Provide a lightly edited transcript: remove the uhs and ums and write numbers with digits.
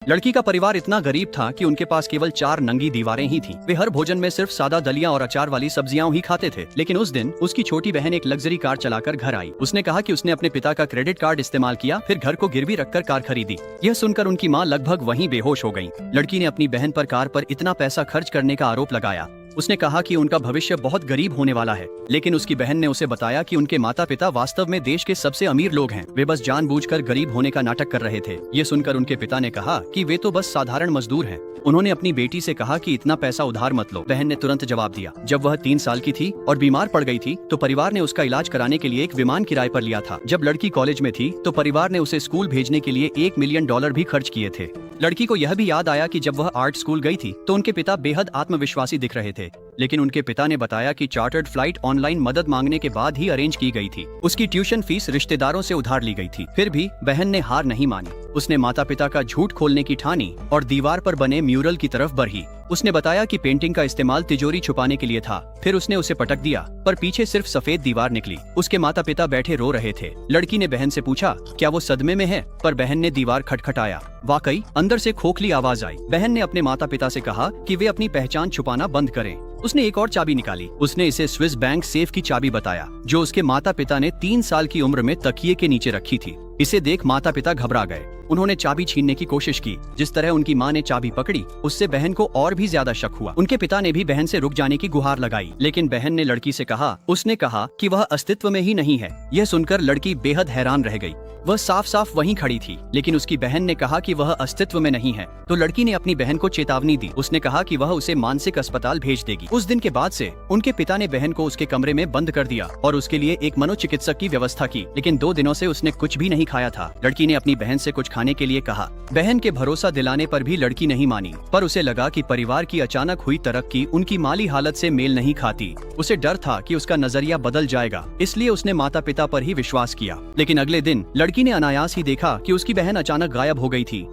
लड़की का परिवार इतना गरीब था कि उनके पास केवल 4 नंगी दीवारें ही थीं। वे हर भोजन में सिर्फ सादा दलिया और अचार वाली सब्जियां ही खाते थे। लेकिन उस दिन उसकी छोटी बहन एक लग्जरी कार चलाकर घर आई। उसने कहा कि उसने अपने पिता का क्रेडिट कार्ड इस्तेमाल किया, फिर घर को गिरवी रखकर कार खरीदी। यह सुनकर उनकी माँ लगभग वहीं बेहोश हो गयी। लड़की ने अपनी बहन पर कार पर इतना पैसा खर्च करने का आरोप लगाया। उसने कहा कि उनका भविष्य बहुत गरीब होने वाला है, लेकिन उसकी बहन ने उसे बताया कि उनके माता पिता वास्तव में देश के सबसे अमीर लोग हैं। वे बस जानबूझकर गरीब होने का नाटक कर रहे थे। ये सुनकर उनके पिता ने कहा कि वे तो बस साधारण मजदूर हैं। उन्होंने अपनी बेटी से कहा कि इतना पैसा उधार मत लो। बहन ने तुरंत जवाब दिया। जब वह 3 साल की थी और बीमार पड़ गई थी तो परिवार ने उसका इलाज कराने के लिए एक विमान किराए पर लिया था। जब लड़की कॉलेज में थी तो परिवार ने उसे स्कूल भेजने के लिए $1 मिलियन भी खर्च किए थे। लड़की को यह भी याद आया कि जब वह आर्ट स्कूल गई थी तो उनके पिता बेहद आत्मविश्वासी दिख रहे थे, लेकिन उनके पिता ने बताया कि चार्टर्ड फ्लाइट ऑनलाइन मदद मांगने के बाद ही अरेंज की गई थी। उसकी ट्यूशन फीस रिश्तेदारों से उधार ली गई थी। फिर भी बहन ने हार नहीं मानी। उसने माता पिता का झूठ खोलने की ठानी और दीवार पर बने म्यूरल की तरफ बढ़ी। उसने बताया कि पेंटिंग का इस्तेमाल तिजोरी छुपाने के लिए था। फिर उसने उसे पटक दिया, पर पीछे सिर्फ सफेद दीवार निकली। उसके माता पिता बैठे रो रहे थे। लड़की ने बहन से पूछा, क्या वो सदमे में है? पर बहन ने दीवार खटखटाया। वाकई अंदर से खोखली आवाज आई। बहन ने अपने माता पिता से कहा कि वे अपनी पहचान छुपाना बंद करें। उसने एक और चाबी निकाली। उसने इसे स्विस बैंक सेफ की चाबी बताया, जो उसके माता पिता ने 3 साल की उम्र में तकिए के नीचे रखी थी। इसे देख माता पिता घबरा गए। उन्होंने चाबी छीनने की कोशिश की। जिस तरह उनकी माँ ने चाबी पकड़ी, उससे बहन को और भी ज्यादा शक हुआ। उनके पिता ने भी बहन से रुक जाने की गुहार लगाई, लेकिन बहन ने लड़की से कहा, उसने कहा कि वह अस्तित्व में ही नहीं है। यह सुनकर लड़की बेहद हैरान रह गई। वह साफ साफ वहीं खड़ी थी, लेकिन उसकी बहन ने कहा कि वह अस्तित्व में नहीं है। तो लड़की ने अपनी बहन को चेतावनी दी। उसने कहा कि वह उसे मानसिक अस्पताल भेज देगी। उस दिन के बाद से उनके पिता ने बहन को उसके कमरे में बंद कर दिया और उसके लिए एक मनोचिकित्सक की व्यवस्था की। लेकिन 2 दिनों से उसने कुछ भी नहीं खाया था। लड़की ने अपनी बहन से कुछ खाने के लिए कहा। बहन के भरोसा दिलाने पर भी लड़की नहीं मानी, पर उसे लगा कि परिवार की अचानक हुई तरक्की उनकी माली हालत से मेल नहीं खाती। उसे डर था कि उसका नजरिया बदल जाएगा, इसलिए उसने माता पिता पर ही विश्वास किया। लेकिन अगले दिन लड़की ने अनायास ही देखा कि उसकी बहन अचानक गायब हो गई थी।